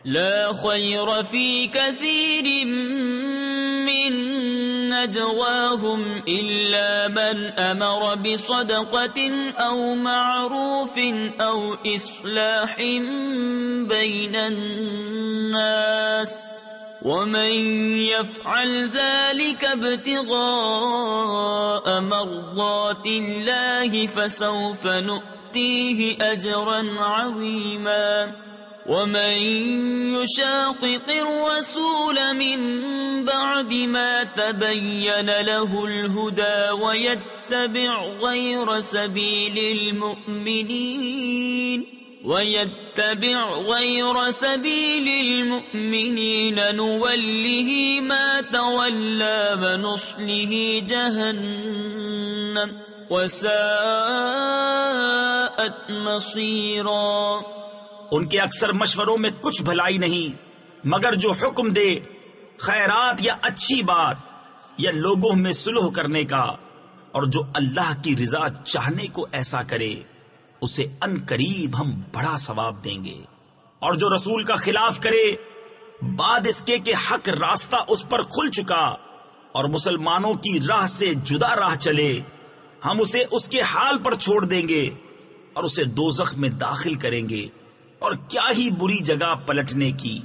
لا خير في كثير من نجواهم إلا من أمر بصدقة أو معروف أو إصلاح بين الناس ومن يفعل ذلك ابتغاء مرضات الله فسوف نؤتيه أجرا عظيما ومن يشاقق الرسول من بعد ما تبين له الهدى ويتبع غير سبيل المؤمنين نوله ما تولى ونصله جهنم وساءت مصيرا۔ ان کے اکثر مشوروں میں کچھ بھلائی نہیں مگر جو حکم دے خیرات یا اچھی بات یا لوگوں میں صلح کرنے کا، اور جو اللہ کی رضا چاہنے کو ایسا کرے اسے ان قریب ہم بڑا ثواب دیں گے، اور جو رسول کا خلاف کرے بعد اس کے کہ حق راستہ اس پر کھل چکا اور مسلمانوں کی راہ سے جدا راہ چلے، ہم اسے اس کے حال پر چھوڑ دیں گے اور اسے دوزخ میں داخل کریں گے، اور کیا ہی بری جگہ پلٹنے کی۔